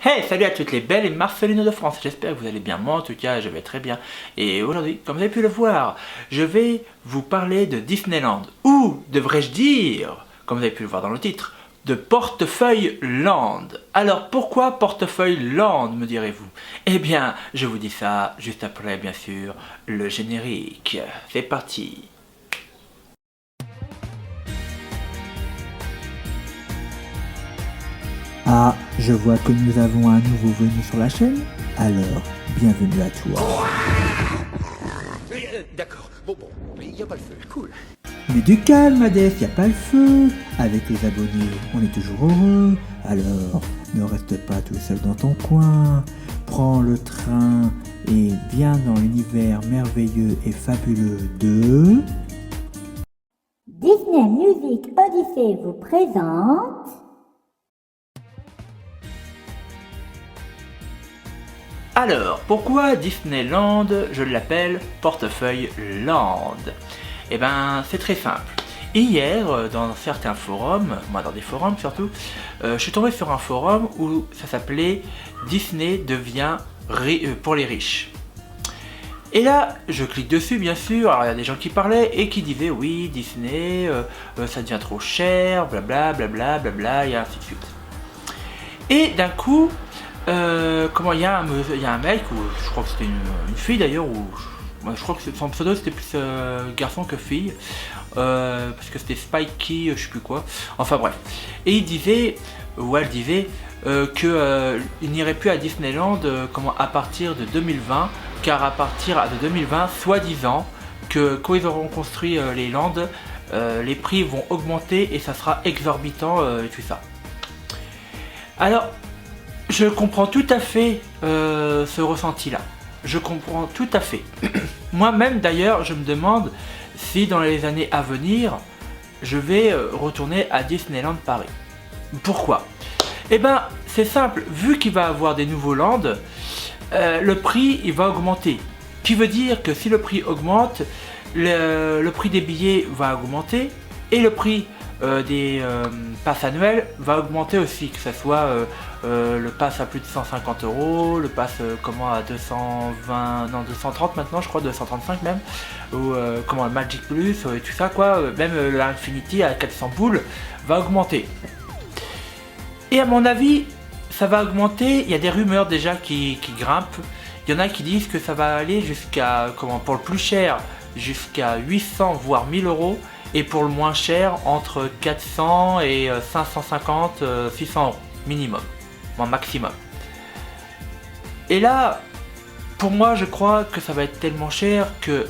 Hey, salut à toutes les belles et marcelines de France, j'espère que vous allez bien, moi en tout cas je vais très bien. Et aujourd'hui, comme vous avez pu le voir, je vais vous parler de Disneyland, ou devrais-je dire, comme vous avez pu le voir dans le titre, de Portefeuille Land. Alors pourquoi Portefeuille Land, me direz-vous? Eh bien, je vous dis ça juste après bien sûr le générique. C'est parti. Ah, je vois que nous avons un nouveau venu sur la chaîne. Alors, bienvenue à toi. D'accord, bon, il n'y a pas le feu, cool. Mais du calme, Hades, y a pas le feu. Avec les abonnés, on est toujours heureux. Alors, ne reste pas tout seul dans ton coin. Prends le train et viens dans l'univers merveilleux et fabuleux de... Disney Music Odyssey vous présente... Alors, pourquoi Disneyland, je l'appelle Portefeuille Land? Eh ben, c'est très simple. Hier, dans certains forums, moi dans des forums surtout, je suis tombé sur un forum où ça s'appelait Disney devient pour les riches. Et là, je clique dessus bien sûr, alors il y a des gens qui parlaient et qui disaient oui, Disney, ça devient trop cher, blabla, blabla, blabla, et ainsi de suite. Et d'un coup, il y a un mec, ou je crois que c'était une fille d'ailleurs, ou je crois que son pseudo c'était plus garçon que fille, parce que c'était Spikey, je sais plus quoi, enfin bref. Et il disait, ou elle disait, qu'il n'irait plus à Disneyland à partir de 2020, car à partir de 2020, soi-disant, que quand ils auront construit les landes, les prix vont augmenter et ça sera exorbitant et tout ça. Alors, je comprends tout à fait ce ressenti-là. Je comprends tout à fait. Moi-même d'ailleurs, je me demande si dans les années à venir, je vais retourner à Disneyland Paris. Pourquoi? Eh ben, c'est simple. Vu qu'il va avoir des nouveaux lands, le prix il va augmenter. Qui veut dire que si le prix augmente, le prix des billets va augmenter et le prix des passes annuelles va augmenter aussi, que ce soit le pass à plus de 150 €, le pass à 220, non 230 maintenant je crois, 235 même, ou le Magic Plus et tout ça quoi, même l'Infinity à 400 boules va augmenter. Et à mon avis, ça va augmenter, il y a des rumeurs déjà qui grimpent, il y en a qui disent que ça va aller jusqu'à, pour le plus cher, jusqu'à 800 voire 1000 €. Et pour le moins cher, entre 400 et 550, 600 € minimum, maximum. Et là, pour moi, je crois que ça va être tellement cher que,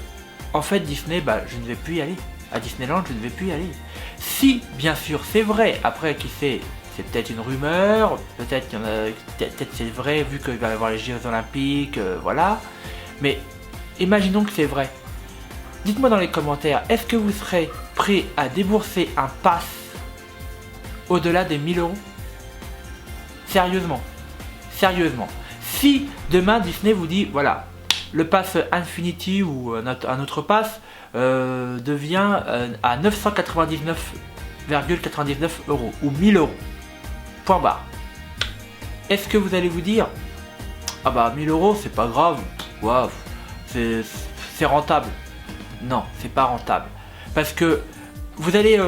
en fait, Disney, je ne vais plus y aller. À Disneyland, je ne vais plus y aller. Si, bien sûr, c'est vrai. Après, qui sait, c'est peut-être une rumeur. Peut-être qu'il y en a, peut-être c'est vrai vu qu'il va y avoir les Jeux Olympiques, voilà. Mais imaginons que c'est vrai. Dites-moi dans les commentaires, est-ce que vous serez prêt à débourser un pass au-delà des 1000 €? Sérieusement. Sérieusement. Si demain Disney vous dit, voilà, le pass Infinity ou un autre pass devient à 999,99 € ou 1000 €. Point barre. Est-ce que vous allez vous dire, ah bah 1000 € c'est pas grave, waouh, c'est rentable? Non, c'est pas rentable. Parce que vous allez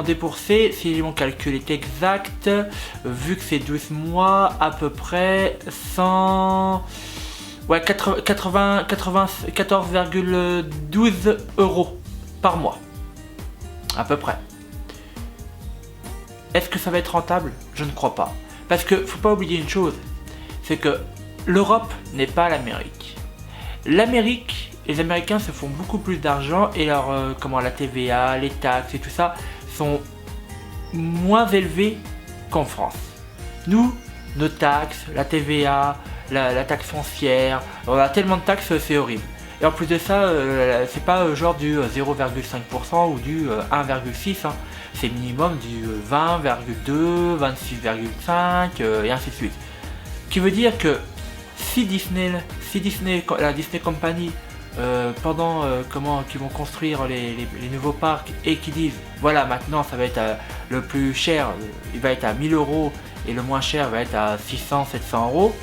débourser, si mon calcul est exact, vu que c'est 12 mois, à peu près 100... Ouais, 14,12 € par mois. À peu près. Est-ce que ça va être rentable? Je ne crois pas. Parce que faut pas oublier une chose, c'est que l'Europe n'est pas l'Amérique. L'Amérique, les Américains se font beaucoup plus d'argent et la TVA, les taxes et tout ça sont moins élevés qu'en France. Nous, nos taxes, la TVA, la taxe foncière, on a tellement de taxes, c'est horrible. Et en plus de ça, c'est pas genre du 0,5% ou du 1,6%, hein. C'est minimum du 20,2, 26,5 et ainsi de suite. Ce qui veut dire que si la Disney Company pendant qu'ils vont construire les nouveaux parcs et qui disent voilà, maintenant ça va être le plus cher, il va être à 1000 € et le moins cher va être à 600, 700 euros,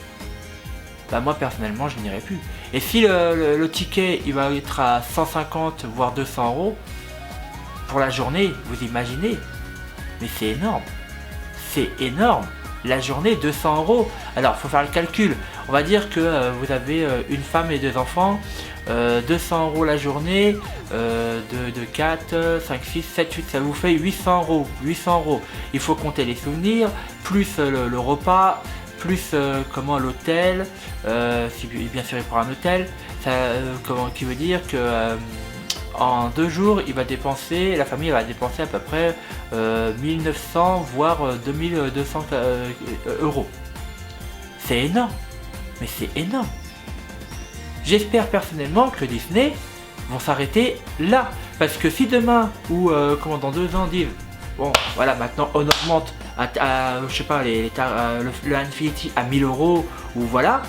bah moi personnellement je n'irai plus. Et si le ticket il va être à 150 voire 200 euros pour la journée, vous imaginez? Mais c'est énorme. C'est énorme. La journée 200 euros. Alors faut faire le calcul. On va dire que vous avez une femme et 2 enfants. 200 euros la journée, de 4, 5, 6, 7, 8, ça vous fait 800 euros. 800 euros. Il faut compter les souvenirs, plus le repas, plus l'hôtel, si bien sûr il prend un hôtel, ça, qui veut dire que en 2 jours la famille va dépenser à peu près 1900 voire 2200 euros. C'est énorme, mais c'est énorme. J'espère personnellement que Disney vont s'arrêter là, parce que si demain ou dans 2 ans disent bon voilà maintenant on augmente je sais pas le Infinity à 1000 euros ou voilà,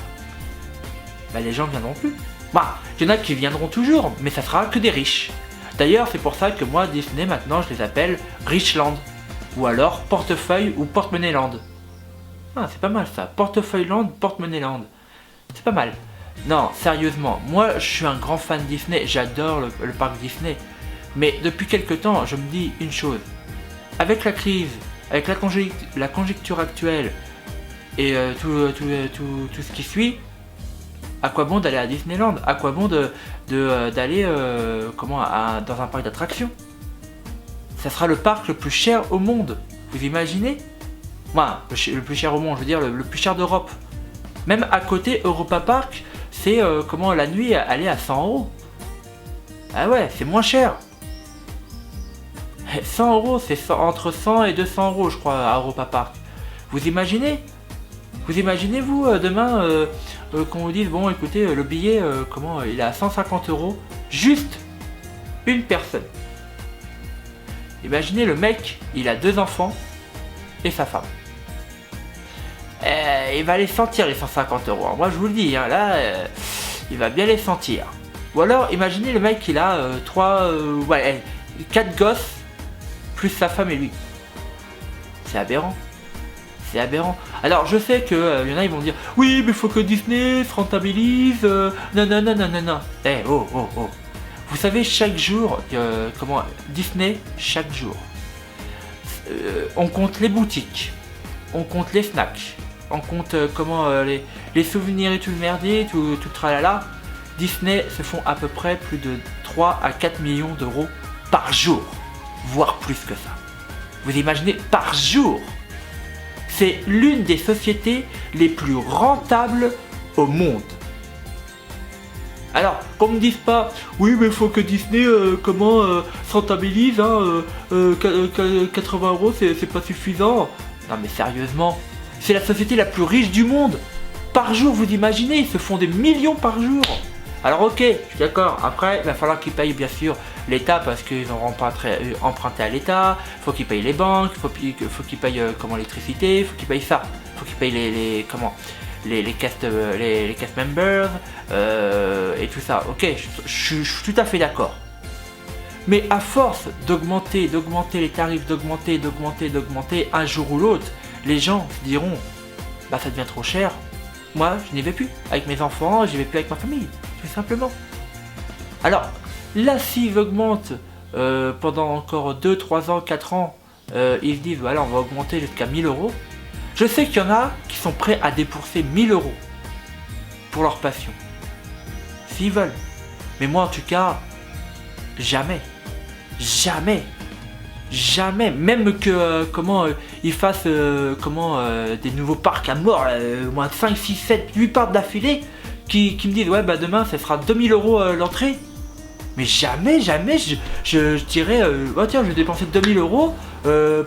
bah les gens viendront plus. Bah il y en a qui viendront toujours, mais ça sera que des riches. D'ailleurs c'est pour ça que moi Disney maintenant je les appelle Richland ou alors Portefeuille ou Porte-Monnaie Land. Ah c'est pas mal ça, Portefeuille Land, Porte-Monnaie Land. C'est pas mal. Non, sérieusement, moi je suis un grand fan Disney, j'adore le parc Disney. Mais depuis quelque temps, je me dis une chose. Avec la crise, avec la conjecture actuelle et tout ce qui suit, à quoi bon d'aller à Disneyland? À quoi bon d'aller dans un parc d'attractions? Ça sera le parc le plus cher au monde. Vous imaginez? Moi, le plus cher au monde, je veux dire le plus cher d'Europe. Même à côté, Europa Park, c'est la nuit aller à 100 euros. Ah ouais, c'est moins cher. 100 euros, c'est entre 100 et 200 euros, je crois, à Europa Park. Vous imaginez? Vous imaginez-vous demain qu'on vous dise bon, écoutez, le billet, il est à 150 euros, juste une personne. Imaginez le mec, il a 2 enfants et sa femme. Il va les sentir les 150 euros. Alors, moi je vous le dis, hein, là, il va bien les sentir. Ou alors, imaginez le mec, il a 4 gosses, plus sa femme et lui. C'est aberrant. C'est aberrant. Alors je sais que y en a ils vont dire oui mais faut que Disney se rentabilise. Non. Oh. Vous savez chaque jour Disney chaque jour. On compte les boutiques, on compte les snacks, on compte les souvenirs et tout le merdier, tout le tralala. Disney se font à peu près plus de 3 à 4 millions d'euros par jour, voire plus que ça. Vous imaginez, par jour. C'est l'une des sociétés les plus rentables au monde. Alors, qu'on me dise pas, oui mais il faut que Disney se rentabilise, 80 euros c'est pas suffisant. Non mais sérieusement, c'est la société la plus riche du monde. Par jour, vous imaginez, ils se font des millions par jour. Alors ok, je suis d'accord, après il va falloir qu'ils payent bien sûr l'État parce qu'ils ont emprunté à l'État, il faut qu'ils payent les banques, il faut qu'ils payent l'électricité, il faut qu'ils payent ça, il faut qu'ils payent les cast members et tout ça. Ok, je suis tout à fait d'accord. Mais à force d'augmenter les tarifs, d'augmenter, un jour ou l'autre, les gens se diront bah ça devient trop cher. Moi, je n'y vais plus avec mes enfants, j'y vais plus avec ma famille, tout simplement. Alors, là, s'ils augmentent pendant encore 2, 3 ans, 4 ans, ils se disent, voilà, on va augmenter jusqu'à 1000 euros. Je sais qu'il y en a qui sont prêts à débourser 1000 euros pour leur passion. S'ils veulent. Mais moi, en tout cas, jamais. Même que ils fassent des nouveaux parcs à mort, moins 5, 6, 7, 8 parcs d'affilée qui me disent ouais bah demain ça sera 2000 euros l'entrée. Mais jamais je dirais oh tiens je vais dépenser 2000 euros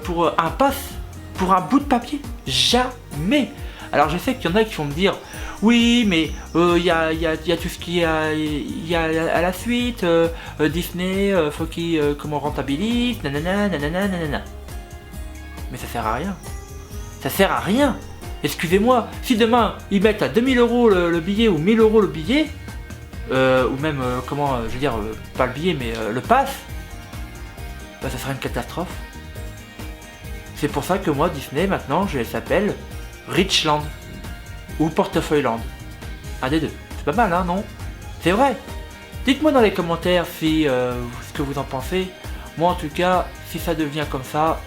pour un pass, pour un bout de papier. Jamais. Alors je sais qu'il y en a qui vont me dire oui mais il y a tout ce qui y a à la suite, Disney faut qu'il rentabilise, nanana. Mais ça sert à rien. Ça sert à rien. Excusez-moi, si demain ils mettent à 2000 euros le billet ou 1000 euros le billet, ou même je veux dire pas le billet mais le pass, bah ça sera une catastrophe. C'est pour ça que moi, Disney, maintenant, je s'appelle Richland ou Portefeuilleland. Un des deux. C'est pas mal, hein, non? C'est vrai. Dites-moi dans les commentaires si ce que vous en pensez. Moi, en tout cas, si ça devient comme ça,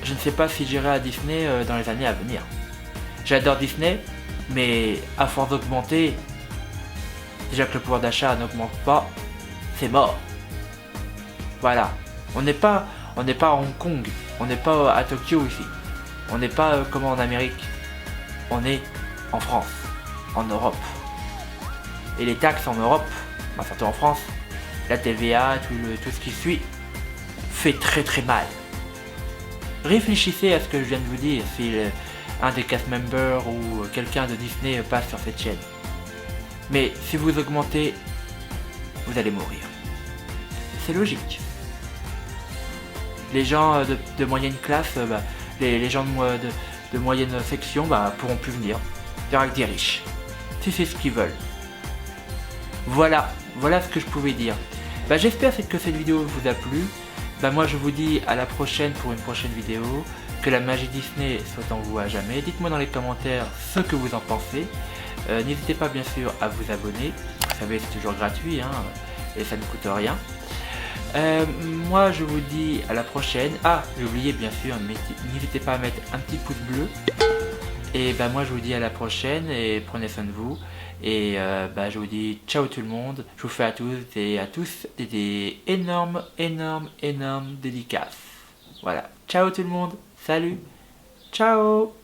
je ne sais pas si j'irai à Disney dans les années à venir. J'adore Disney, mais à force d'augmenter, déjà que le pouvoir d'achat n'augmente pas, c'est mort. Voilà. On n'est pas à Hong Kong, on n'est pas à Tokyo ici. On n'est pas comme en Amérique. On est en France, en Europe. Et les taxes en Europe, bah, surtout en France, la TVA, tout ce qui suit, fait très très mal. Réfléchissez à ce que je viens de vous dire si un des cast members ou quelqu'un de Disney passe sur cette chaîne. Mais si vous augmentez, vous allez mourir. C'est logique. Les gens de moyenne classe, les gens de moyenne section pourront plus venir. Il y aura que des riches. Si c'est ce qu'ils veulent. Voilà ce que je pouvais dire. J'espère que cette vidéo vous a plu. Moi je vous dis à la prochaine pour une prochaine vidéo. Que la magie Disney soit en vous à jamais. Dites-moi dans les commentaires ce que vous en pensez. N'hésitez pas bien sûr à vous abonner. Vous savez c'est toujours gratuit hein, et ça ne coûte rien. Moi je vous dis à la prochaine. Ah j'ai oublié bien sûr, n'hésitez pas à mettre un petit pouce bleu. Et moi je vous dis à la prochaine et prenez soin de vous. Et je vous dis ciao tout le monde. Je vous fais à tous des énormes dédicaces. Voilà, ciao tout le monde. Salut. Ciao.